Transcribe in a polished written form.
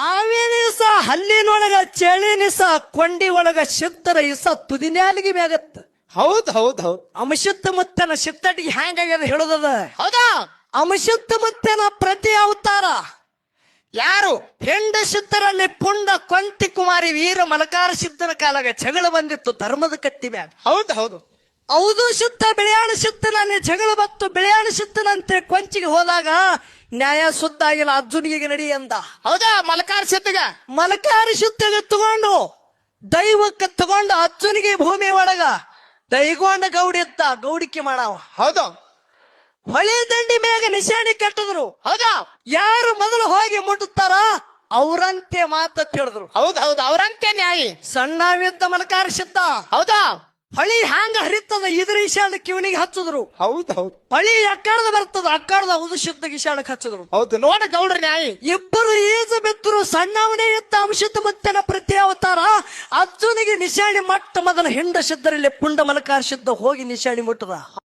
ಹಾವೇನಿಸ ಹಲ್ಲಿನೊಳಗ ಚಳಿನಿಸ ಕೊಂಡಿ ಒಳಗ ಸಿದ್ಧರ ಇಸ ತುದಿನ್ಯಾಲಿಗೆ ಮ್ಯಾಗತ್ತ. ಹೌದ್ ಹೌದ್ ಹೌದ್. ಅಂಶುತ್ತ ಮುತ್ತನ ಸಿತ್ತಟಿಗೆ ಹ್ಯಾಂಗಾಗ್ಯದ ಹೇಳೋದದ. ಹೌದಾ? ಅಂಶುತ್ತ ಮುತ್ತನ ಪ್ರತಿ ಅವತಾರ ಯಾರು? ಹೆಂಡ ಸಿದ್ಧರಲ್ಲಿ ಪುಂಡ ಕೊಂತಿ ಕುಮಾರಿ ವೀರ ಮಲಕಾರ ಸಿದ್ಧನ ಕಾಲಾಗ ಜಗಳ ಬಂದಿತ್ತು ಧರ್ಮದ ಕತ್ತಿ ಮ್ಯಾಗ. ಹೌದ್ ಹೌದು. ಹೌದು ಸಿದ್ಧ ಬೆಳೆಯಾಣ ಸಿದ್ಧನಲ್ಲಿ ಜಗಳ ಬತ್ತು. ಬೆಳೆಯಾಣ ಸಿದ್ಧನಂತೆ ಕೊಂಚಿಗೆ ಹೋದಾಗ ನ್ಯಾಯ ಸುದ್ದ ಆಗಿಲ್ಲ, ಅರ್ಜುನಿಗೆ ನಡಿ ಅಂದ. ಹೌದಾ? ಮಲಕಾರ ಸಿದ್ಧಗ ಮಲಕಾರಿ ಸಿದ್ಧಗೆ ತಗೊಂಡು ದೈವಕ್ಕೆ ತಗೊಂಡು ಅರ್ಜುನಿಗೆ ಭೂಮಿ ಒಳಗ ದೈಗೊಂಡ ಗೌಡಿ ಇದ್ದ ಗೌಡಿಕೆ ಮಾಡವ. ಹೌದು. ಹೊಳೆ ದಂಡಿ ಮ್ಯಾಗ ನಿಶಾಣಿ ಕಟ್ಟಿದ್ರು. ಹೌದಾ? ಯಾರು ಮೊದಲು ಹೋಗಿ ಮುಟ್ಟುತ್ತಾರ ಅವ್ರಂತೆ ಮಾತತ್ ಹೇಳಿದ್ರು. ಹೌದ್ ಹೌದು. ಅವ್ರಂತೆ ನ್ಯಾಯಿ. ಸಣ್ಣವಿದ್ದ ಮಲಕಾರ ಸಿದ್ಧ ಹೌದಾ? ಹೊಳಿ ಹ್ಯಾಂಗ ಹರಿತದ ಇದ್ರ ಇಶಾಣ ಕಿವನಿಗೆ ಹಚ್ಚಿದ್ರು. ಹೌದ್ ಹೌದು. ಹೊಳಿ ಅಕ್ಕಾಡದ ಬರ್ತದ ಅಕ್ಕಾಡದ ಉದು ಸಿದ್ಧ ಇಶಾಣಕ್ಕೆ ಹಚ್ಚಿದ್ರು. ಹೌದು. ನೋಡ ಗೌಡ್ರ ನ್ಯಾಯಿ. ಇಬ್ಬರು ಈಜು ಬಿತ್ತರು. ಸಣ್ಣವನೇ ಇದ್ದ ಅಂಶದ ಮುತ್ತನ ಪ್ರತಿ ಅವತಾರ ಅರ್ಜುನಿಗೆ ನಿಶಾಣಿ ಮಟ್ಟ ಮೊದಲ ಹಿಂಡ ಸಿದ್ಧರಲ್ಲಿ ಪುಂಡ ಮಲಕಾರ ಸಿದ್ಧ ಹೋಗಿ ನಿಶಾಣಿ ಮುಟ್ಟದ.